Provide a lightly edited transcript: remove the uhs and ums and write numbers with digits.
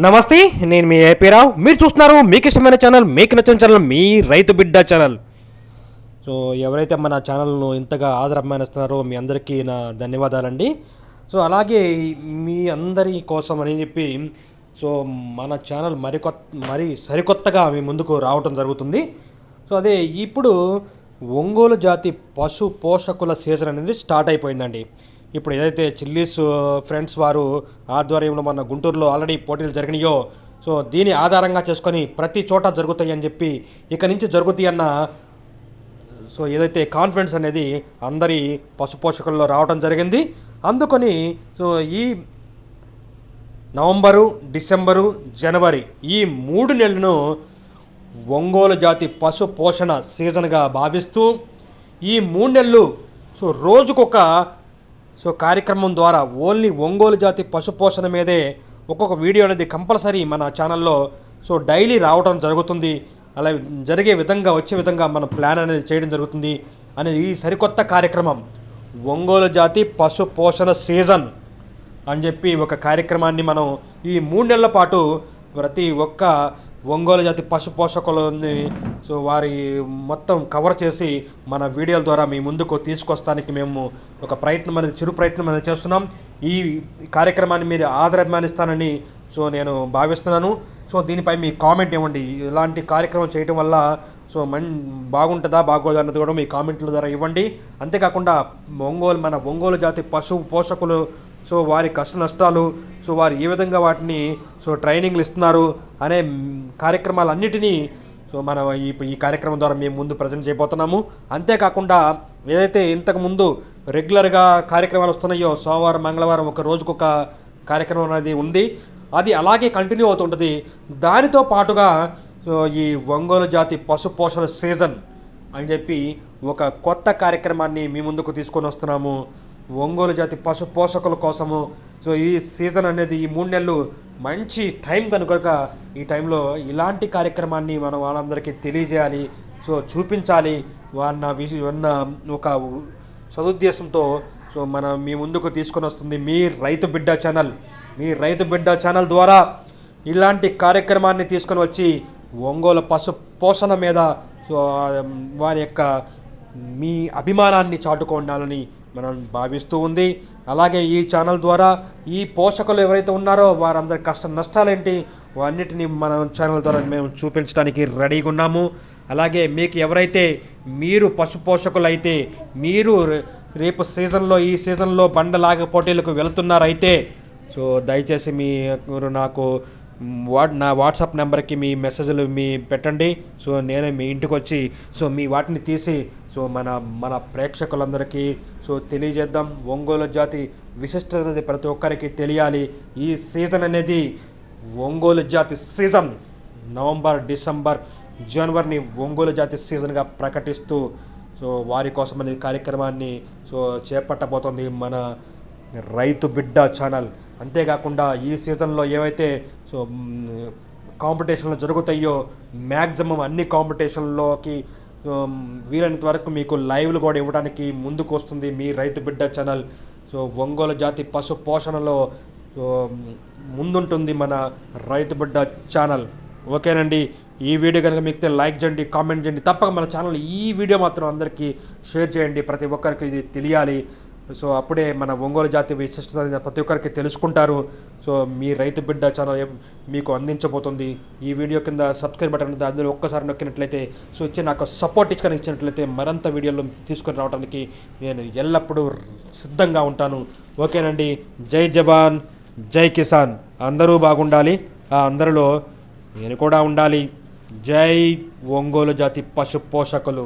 నమస్తే, నేను మీ ఏపీరావు. మీరు చూస్తున్నారు మీకు ఇష్టమైన ఛానల్, మీకు నచ్చిన ఛానల్ మీ రైతు బిడ్డ ఛానల్. సో ఎవరైతే మన ఛానల్ను ఇంతగా ఆదరభిమానిస్తున్నారో మీ అందరికీ నా ధన్యవాదాలండి. సో అలాగే మీ అందరి కోసం అని చెప్పి సో మన ఛానల్ మరి సరికొత్తగా మీ ముందుకు రావటం జరుగుతుంది. సో అదే ఇప్పుడు ఒంగోలు జాతి పశు పోషకుల సీజన్ అనేది స్టార్ట్ అయిపోయిందండి. ఇప్పుడు ఏదైతే చిల్లీస్ ఫ్రెండ్స్ వారు ఆధ్వర్యంలో మన గుంటూరులో ఆల్రెడీ పోటీలు జరిగినాయో, సో దీని ఆధారంగా చేసుకొని ప్రతి చోట జరుగుతాయి అని చెప్పి ఇక నుంచి జరుగుతాయి అన్న సో ఏదైతే కాన్ఫిడెన్స్ అనేది అందరి పశు పోషకుల్లో రావడం జరిగింది. అందుకని సో ఈ నవంబరు, డిసెంబరు, జనవరి ఈ 3 నెలలను ఒంగోలు జాతి పశు పోషణ సీజన్గా భావిస్తూ ఈ 3 నెలలు సో రోజుకొక కార్యక్రమం ద్వారా ఓన్లీ ఒంగోలు జాతి పశు పోషణ మీదే ఒక్కొక్క వీడియో అనేది కంపల్సరీ మన ఛానల్లో సో డైలీ రావడం జరుగుతుంది. అలా జరిగే విధంగా వచ్చే విధంగా మన ప్లాన్ అనేది చేయడం జరుగుతుంది అనేది ఈ సరికొత్త కార్యక్రమం ఒంగోలు జాతి పశు పోషణ సీజన్ అని చెప్పి ఒక కార్యక్రమాన్ని మనం ఈ 3 నెలల పాటు ప్రతి ఒక్క ఒంగోలు జాతి పశు పోషకులని సో వారి మొత్తం కవర్ చేసి మన వీడియోల ద్వారా మీ ముందుకు తీసుకొస్తానికి మేము ఒక చిరు ప్రయత్నం అనేది చేస్తున్నాం. ఈ కార్యక్రమాన్ని మీరు ఆదరభిమానిస్తానని సో నేను భావిస్తున్నాను. సో దీనిపై మీ కామెంట్ ఇవ్వండి. ఇలాంటి కార్యక్రమం చేయడం వల్ల సో బాగుంటుందా బాగోదా అన్నది కూడా మీ కామెంట్ల ద్వారా ఇవ్వండి. అంతేకాకుండా మన ఒంగోలు జాతి పశు పోషకులు సో వారి కష్ట నష్టాలు సో వారు ఏ విధంగా వాటిని సో ట్రైనింగ్లు ఇస్తున్నారు అనే కార్యక్రమాలన్నిటినీ సో మనం ఈ కార్యక్రమం ద్వారా మేము ముందు ప్రజెంట్ చేయబోతున్నాము. అంతేకాకుండా ఏదైతే ఇంతకుముందు రెగ్యులర్గా కార్యక్రమాలు వస్తున్నాయో సోమవారం, మంగళవారం ఒక రోజుకొక కార్యక్రమం అనేది ఉంది, అది అలాగే కంటిన్యూ అవుతుంటుంది. దానితో పాటుగా సో ఈ ఒంగోలు జాతి పశు పోషణ సీజన్ అని చెప్పి ఒక కొత్త కార్యక్రమాన్ని మీ ముందుకు తీసుకొని వస్తున్నాము. ఒంగోలు జాతి పశు పోషకుల కోసము సో ఈ సీజన్ అనేది ఈ 3 నెలలు మంచి టైం కనుక ఈ టైంలో ఇలాంటి కార్యక్రమాన్ని మనం వాళ్ళందరికీ తెలియజేయాలి, సో చూపించాలి అన్న ఒక సదుద్దేశంతో సో మనం మీ ముందుకు తీసుకొని వస్తుంది మీ రైతు బిడ్డ ఛానల్. మీ రైతు బిడ్డ ఛానల్ ద్వారా ఇలాంటి కార్యక్రమాన్ని తీసుకొని వచ్చి ఒంగోలు పశు పోషణ మీద సో వారి యొక్క మీ అభిమానాన్ని చాటుకోవాలని మనం భావిస్తూ ఉంది. అలాగే ఈ ఛానల్ ద్వారా ఈ పోషకులు ఎవరైతే ఉన్నారో వారందరి కష్ట నష్టాలేంటి అన్నిటినీ మన ఛానల్ ద్వారా మేము చూపించడానికి రెడీగా ఉన్నాము. అలాగే మీకు ఎవరైతే మీరు పశు పోషకులు అయితే మీరు రేపు ఈ సీజన్లో బండలాగా పోటీలకు వెళుతున్నారైతే సో దయచేసి మీరు నాకు నా వాట్సాప్ నెంబర్కి మీ మెసేజ్లు పెట్టండి. సో నేనే మీ ఇంటికి వచ్చి సో మీ వాటిని తీసి సో మన ప్రేక్షకులందరికీ సో తెలియజేద్దాం. ఒంగోలు జాతి విశిష్టత అనేది ప్రతి ఒక్కరికి తెలియాలి. ఈ సీజన్ అనేది ఒంగోలు జాతి సీజన్. నవంబర్, డిసెంబర్, జనవరిని ఒంగోలు జాతి సీజన్గా ప్రకటిస్తూ సో వారి కోసం అనే కార్యక్రమాన్ని సో చేపట్టబోతోంది మన రైతు బిడ్డ ఛానల్. అంతేకాకుండా ఈ సీజన్లో ఏవైతే సో కాంపిటీషన్లు జరుగుతాయో మ్యాక్సిమం అన్ని కాంపిటీషన్లోకి వీలైనంత వరకు మీకు లైవ్లు కూడా ఇవ్వడానికి ముందుకు వస్తుంది మీ రైతు బిడ్డ ఛానల్. సో ఒంగోలు జాతి పశు పోషణలో సో ముందుంటుంది మన రైతు బిడ్డ ఛానల్. ఓకేనండి, ఈ వీడియో కనుక మీకు లైక్ చేయండి, కామెంట్ చేయండి, తప్పక మన ఛానల్ ఈ వీడియో మాత్రం అందరికీ షేర్ చేయండి. ప్రతి ఒక్కరికి ఇది తెలియాలి. సో అప్పుడే మన ఒంగోలు జాతి విశిష్టత ప్రతి ఒక్కరికి తెలుసుకుంటారు. సో మీ రైతు బిడ్డ ఛానల్ మీకు అందించబోతుంది. ఈ వీడియో కింద సబ్స్క్రైబ్ బటన్ ఉంది, అందులో ఒక్కసారి నొక్కినట్లయితే సో ఇచ్చి నాకు సపోర్ట్ ఇచ్చినట్లయితే మరింత వీడియోలు తీసుకొని రావడానికి నేను ఎల్లప్పుడూ సిద్ధంగా ఉంటాను. ఓకేనండి, జై జవాన్ జై కిసాన్. అందరూ బాగుండాలి, ఆ అందరిలో నేను కూడా ఉండాలి. జై ఒంగోలు జాతి పశు పోషకులు.